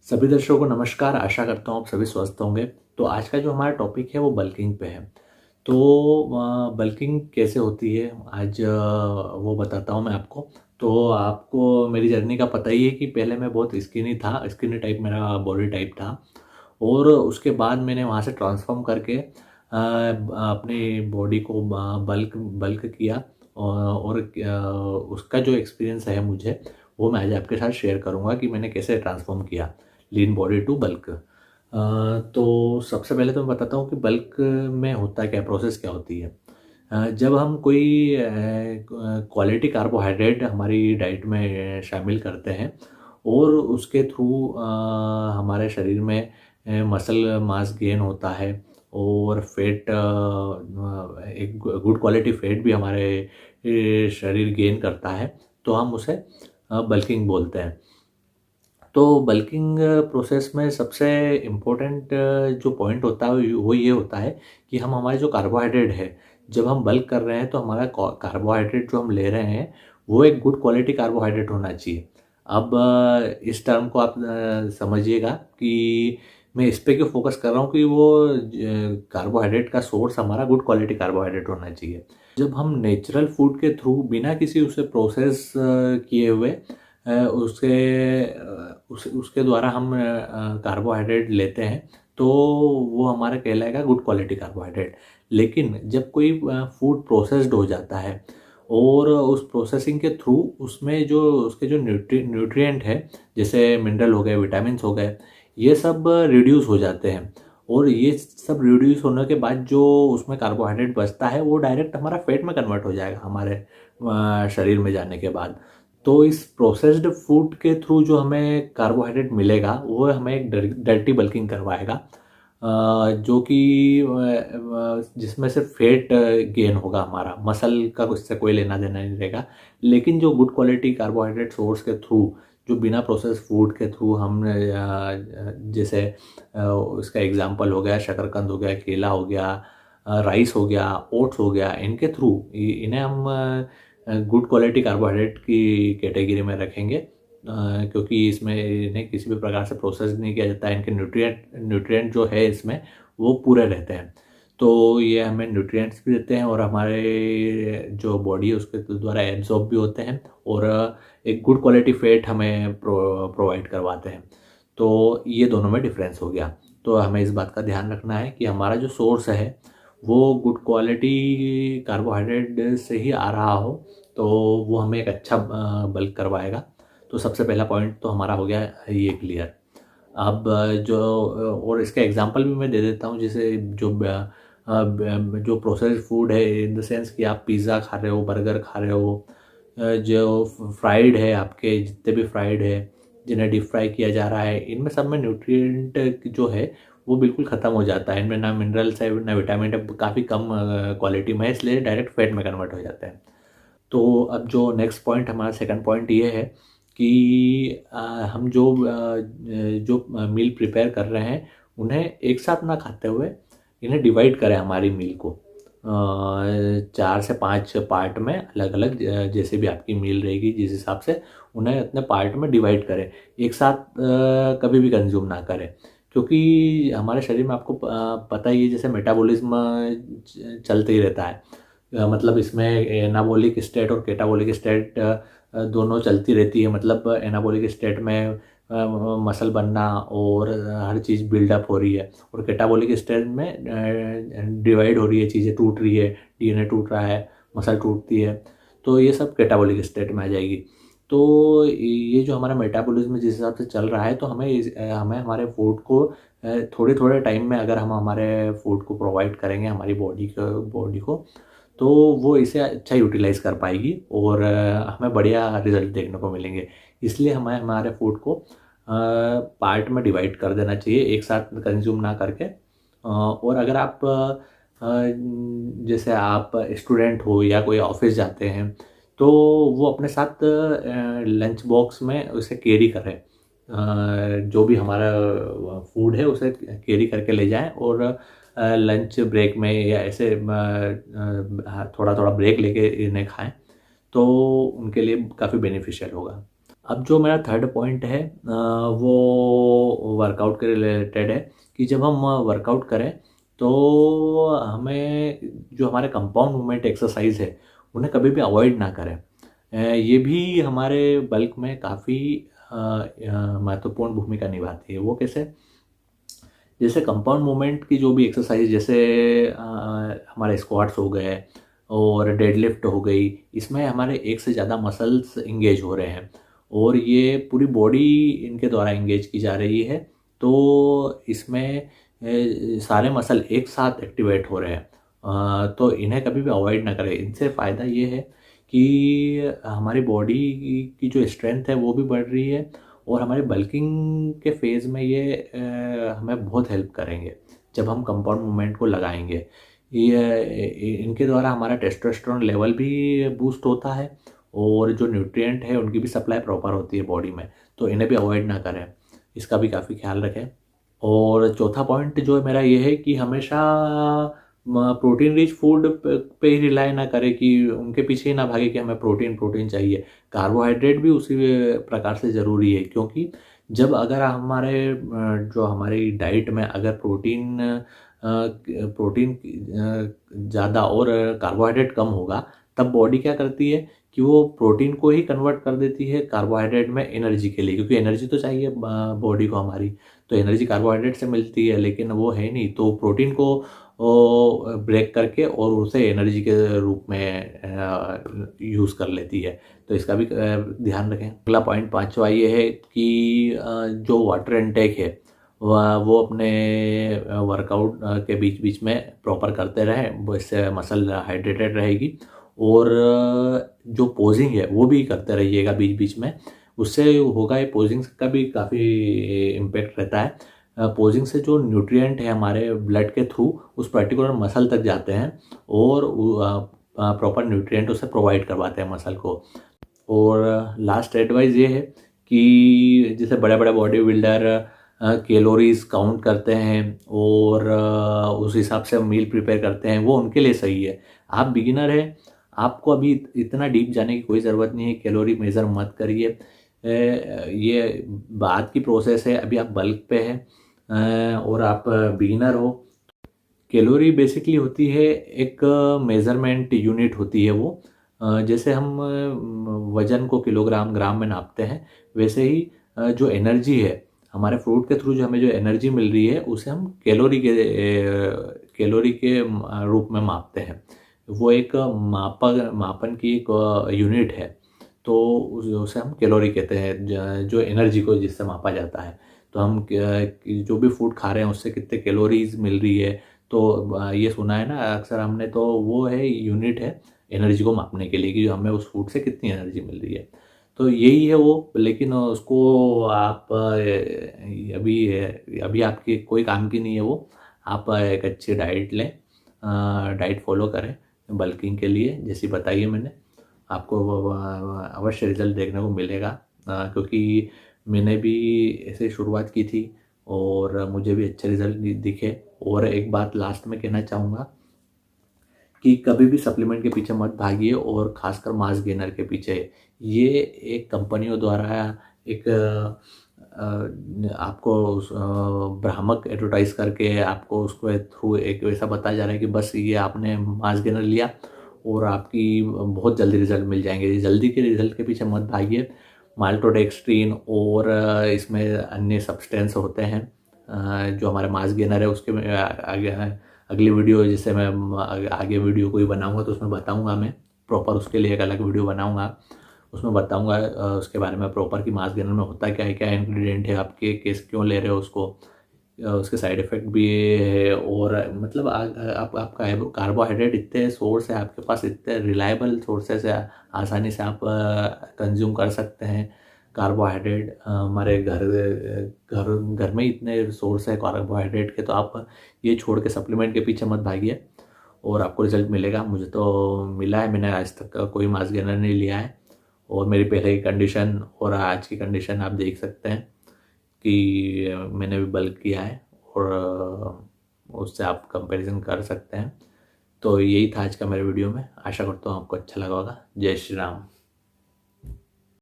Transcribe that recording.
सभी दर्शकों को नमस्कार। आशा करता हूँ आप सभी स्वस्थ होंगे। तो आज का जो हमारा टॉपिक है वो बल्किंग पे है। तो बल्किंग कैसे होती है आज वो बताता हूँ मैं आपको। तो आपको मेरी जर्नी का पता ही है कि पहले मैं बहुत स्किनी टाइप मेरा बॉडी टाइप था। और उसके बाद मैंने वहाँ से ट्रांसफ़ॉर्म करके अपनी बॉडी को बल्क बल्क किया। और उसका जो एक्सपीरियंस है मुझे, वो मैं आज आपके साथ शेयर करूँगा कि मैंने कैसे ट्रांसफ़ॉर्म किया लीन बॉडी टू बल्क। तो सबसे पहले तो मैं बताता हूँ कि बल्क में होता क्या है, प्रोसेस क्या होती है। जब हम कोई क्वालिटी कार्बोहाइड्रेट हमारी डाइट में शामिल करते हैं और उसके थ्रू हमारे शरीर में मसल मास गेन होता है और फैट एक गुड क्वालिटी फैट भी हमारे शरीर गेन करता है, तो हम उसे बल्किंग बोलते हैं। तो बल्किंग प्रोसेस में सबसे इम्पोर्टेंट जो पॉइंट होता है वो ये होता है कि हम हमारे जो कार्बोहाइड्रेट है, जब हम बल्क कर रहे हैं तो हमारा कार्बोहाइड्रेट जो हम ले रहे हैं वो एक गुड क्वालिटी कार्बोहाइड्रेट होना चाहिए। अब इस टर्म को आप समझिएगा कि मैं इस पे क्यों फोकस कर रहा हूँ कि वो कार्बोहाइड्रेट का सोर्स हमारा गुड क्वालिटी कार्बोहाइड्रेट होना चाहिए। जब हम नेचुरल फूड के थ्रू बिना किसी उसे प्रोसेस किए हुए उसके द्वारा हम कार्बोहाइड्रेट लेते हैं, तो वो हमारा कहलाएगा गुड क्वालिटी कार्बोहाइड्रेट। लेकिन जब कोई फूड प्रोसेस्ड हो जाता है और उस प्रोसेसिंग के थ्रू उसमें जो उसके जो न्यूट्रिएंट है, जैसे मिनरल हो गए, विटामिन्स हो गए, ये सब रिड्यूस हो जाते हैं। और ये सब रिड्यूस होने के बाद जो उसमें कार्बोहाइड्रेट बचता है वो डायरेक्ट हमारा फैट में कन्वर्ट हो जाएगा हमारे शरीर में जाने के बाद। तो इस प्रोसेस्ड फूड के थ्रू जो हमें कार्बोहाइड्रेट मिलेगा वो हमें एक डर्टी बल्किंग करवाएगा, जो कि जिसमें से फैट गेन होगा, हमारा मसल का उससे कोई लेना देना नहीं रहेगा। लेकिन जो गुड क्वालिटी कार्बोहाइड्रेट सोर्स के थ्रू, जो बिना प्रोसेस फूड के थ्रू हम जैसे उसका एग्जांपल हो गया शकरकंद हो गया, केला हो गया, राइस हो गया, ओट्स हो गया, इनके थ्रू इन्हें हम गुड क्वालिटी कार्बोहाइड्रेट की कैटेगरी में रखेंगे, क्योंकि इसमें इन्हें किसी भी प्रकार से प्रोसेस नहीं किया जाता है। इनके न्यूट्रिएंट जो है इसमें वो पूरे रहते हैं। तो ये हमें न्यूट्रिएंट्स भी देते हैं और हमारे जो बॉडी है उसके द्वारा एब्जॉर्ब भी होते हैं और एक गुड क्वालिटी फैट हमें प्रोवाइड करवाते हैं। तो ये दोनों में डिफरेंस हो गया। तो हमें इस बात का ध्यान रखना है कि हमारा जो सोर्स है वो गुड क्वालिटी कार्बोहाइड्रेट से ही आ रहा हो, तो वो हमें एक अच्छा बल्क करवाएगा। तो सबसे पहला पॉइंट तो हमारा हो गया ये क्लियर। अब जो और इसका एग्जांपल भी मैं दे देता हूँ, जैसे जो प्रोसेस्ड फूड है, इन द सेंस कि आप पिज़्ज़ा खा रहे हो, बर्गर खा रहे हो, जो फ्राइड है, आपके जितने भी फ्राइड है जिन्हें डीप फ्राई किया जा रहा है, इनमें सब में न्यूट्रिएंट जो है वो बिल्कुल ख़त्म हो जाता है। इनमें ना मिनरल्स है ना विटामिन है, काफ़ी कम क्वालिटी में है, इसलिए डायरेक्ट फैट में कन्वर्ट हो जाते हैं। तो अब जो नेक्स्ट पॉइंट हमारा सेकंड पॉइंट ये है कि हम जो मील प्रिपेयर कर रहे हैं उन्हें एक साथ ना खाते हुए इन्हें डिवाइड करें हमारी मील को 4 से 5 पार्ट में अलग अलग, जैसे भी आपकी मील रहेगी जिस हिसाब से उन्हें अपने पार्ट में डिवाइड करें। एक साथ कभी भी कंज्यूम ना करें, क्योंकि हमारे शरीर में आपको पता ही है जैसे मेटाबॉलिज्म चलते ही रहता है। मतलब इसमें एनाबॉलिक स्टेट और कैटाबॉलिक स्टेट दोनों चलती रहती है। मतलब एनाबॉलिक स्टेट में मसल बनना और हर चीज़ बिल्डअप हो रही है, और कैटाबॉलिक स्टेट में डिवाइड हो रही है, चीज़ें टूट रही है, डीएनए टूट रहा है, मसल टूटती है। तो ये सब कैटाबॉलिक स्टेट में आ जाएगी। तो ये जो हमारा मेटाबॉलिज्म जिस हिसाब से चल रहा है, तो हमें हमारे फूड को थोड़े थोड़े टाइम में अगर हम हमारे फूड को प्रोवाइड करेंगे हमारी बॉडी को, तो वो इसे अच्छा यूटिलाइज़ कर पाएगी और हमें बढ़िया रिज़ल्ट देखने को मिलेंगे। इसलिए हमें हमारे फूड को पार्ट में डिवाइड कर देना चाहिए, एक साथ कंज़्यूम ना करके। और अगर आप जैसे आप स्टूडेंट हो या कोई ऑफ़िस जाते हैं, तो वो अपने साथ लंच बॉक्स में उसे कैरी करें। जो भी हमारा फूड है उसे कैरी करके ले जाएँ और लंच ब्रेक में या ऐसे थोड़ा थोड़ा ब्रेक लेके इन्हें खाएं, तो उनके लिए काफ़ी बेनिफिशियल होगा। अब जो मेरा थर्ड पॉइंट है वो वर्कआउट के रिलेटेड है कि जब हम वर्कआउट करें तो हमें जो हमारे कंपाउंड मूवमेंट एक्सरसाइज है उन्हें कभी भी अवॉइड ना करें। ये भी हमारे बल्क में काफ़ी महत्वपूर्ण भूमिका निभाती है। वो कैसे? जैसे कंपाउंड मूवमेंट की जो भी एक्सरसाइज, जैसे हमारे स्क्वाट्स हो गए और डेडलिफ्ट हो गई, इसमें हमारे एक से ज़्यादा मसल्स इंगेज हो रहे हैं और ये पूरी बॉडी इनके द्वारा इंगेज की जा रही है। तो इसमें सारे मसल एक साथ एक्टिवेट हो रहे हैं। तो इन्हें कभी भी अवॉइड ना करें। इनसे फ़ायदा ये है कि हमारी बॉडी की जो स्ट्रेंथ है वो भी बढ़ रही है और हमारे बल्किंग के फेज़ में ये हमें बहुत हेल्प करेंगे जब हम कंपाउंड मूवमेंट को लगाएंगे। इनके द्वारा हमारा टेस्टोस्टेरोन लेवल भी बूस्ट होता है और जो न्यूट्रिएंट है उनकी भी सप्लाई प्रॉपर होती है बॉडी में। तो इन्हें भी अवॉइड ना करें, इसका भी काफ़ी ख्याल रखें। और चौथा पॉइंट जो मेरा ये है कि हमेशा प्रोटीन रिच फूड पे ही रिलाई ना करें कि उनके पीछे ही ना भागे कि हमें प्रोटीन प्रोटीन चाहिए। कार्बोहाइड्रेट भी उसी प्रकार से ज़रूरी है, क्योंकि जब अगर जो हमारी डाइट में अगर प्रोटीन ज़्यादा और कार्बोहाइड्रेट कम होगा, तब बॉडी क्या करती है कि वो प्रोटीन को ही कन्वर्ट कर देती है कार्बोहाइड्रेट में एनर्जी के लिए, क्योंकि एनर्जी तो चाहिए बॉडी को हमारी। तो एनर्जी कार्बोहाइड्रेट से मिलती है, लेकिन वो है नहीं, तो प्रोटीन को ब्रेक करके और उसे एनर्जी के रूप में यूज़ कर लेती है। तो इसका भी ध्यान रखें। अगला पॉइंट पांचवा ये है कि जो वाटर इनटेक है वो अपने वर्कआउट के बीच बीच में प्रॉपर करते रहें, इससे मसल हाइड्रेटेड रहेगी। और जो पोजिंग है वो भी करते रहिएगा बीच बीच में, उससे होगा ये पोजिंग का भी काफ़ी इम्पेक्ट रहता है। पोजिंग से जो न्यूट्रिएंट है हमारे ब्लड के थ्रू उस पर्टिकुलर मसल तक जाते हैं और प्रॉपर न्यूट्रिएंट उसे प्रोवाइड करवाते हैं मसल को। और लास्ट एडवाइस ये है कि जैसे बड़े बड़े बॉडी बिल्डर कैलोरीज काउंट करते हैं और उस हिसाब से मील प्रिपेयर करते हैं, वो उनके लिए सही है। आप बिगिनर हैं, आपको अभी इतना डीप जाने की कोई ज़रूरत नहीं है। कैलोरी मेज़र मत करिए, ये बाद की प्रोसेस है। अभी आप बल्क पे हैं और आप बिगिनर हो। कैलोरी बेसिकली होती है एक मेज़रमेंट यूनिट होती है वो। जैसे हम वज़न को किलोग्राम ग्राम में नापते हैं, वैसे ही जो एनर्जी है हमारे फ्रूट के थ्रू जो हमें जो एनर्जी मिल रही है उसे हम कैलोरी के रूप में मापते हैं। वो एक मापन की एक यूनिट है। तो उसे हम कैलोरी कहते हैं, जो एनर्जी को जिससे मापा जाता है। तो हम जो भी फूड खा रहे हैं उससे कितने कैलोरीज मिल रही है, तो ये सुना है ना अक्सर हमने, तो वो है यूनिट है एनर्जी को मापने के लिए कि हमें उस फूड से कितनी एनर्जी मिल रही है। तो यही है वो। लेकिन उसको आप अभी आपकी कोई काम की नहीं है वो। आप एक अच्छी डाइट लें, डाइट फॉलो करें बल्किंग के लिए, जैसी बताइए मैंने आपको, अवश्य रिजल्ट देखने को मिलेगा। क्योंकि मैंने भी ऐसे शुरुआत की थी और मुझे भी अच्छे रिजल्ट दिखे। और एक बात लास्ट में कहना चाहूँगा कि कभी भी सप्लीमेंट के पीछे मत भागिए, और ख़ासकर मास गेनर के पीछे। ये एक कंपनियों द्वारा एक आपको भ्रामक एडवर्टाइज़ करके आपको उसको थ्रू एक वैसा बताया जा रहा है कि बस ये आपने मास गेनर लिया और आपकी बहुत जल्दी रिजल्ट मिल जाएंगे। जल्दी के रिजल्ट के पीछे मत भागिए। माल्टोडेक्स्ट्रीन और इसमें अन्य सब्सटेंस होते हैं जो हमारे मास गेनर है उसके आगे अगली वीडियो, जिससे मैं आगे वीडियो कोई बनाऊंगा तो उसमें बताऊंगा। मैं प्रॉपर उसके लिए एक अलग वीडियो बनाऊंगा, उसमें बताऊंगा उसके बारे में प्रॉपर कि मास गेनर में होता क्या है, क्या इंग्रेडिएंट है, आपके केस क्यों ले रहे हो उसको, उसके साइड इफ़ेक्ट भी है। और मतलब आपका कार्बोहाइड्रेट इतने सोर्स है आपके पास, इतने रिलायबल सोर्सेस है, आसानी से आप कंज्यूम कर सकते हैं कार्बोहाइड्रेट। हमारे घर घर घर में इतने सोर्स है कार्बोहाइड्रेट के, तो आप ये छोड़ के सप्लीमेंट के पीछे मत भागिए और आपको रिजल्ट मिलेगा। मुझे तो मिला है, मैंने आज तक कोई मास गेनर नहीं लिया है। और मेरी पहले की कंडीशन और आज की कंडीशन आप देख सकते हैं कि मैंने भी बल्क किया है, और उससे आप कंपैरिजन कर सकते हैं। तो यही था आज का मेरे वीडियो में। आशा करता हूँ आपको अच्छा लगा होगा। जय श्री राम।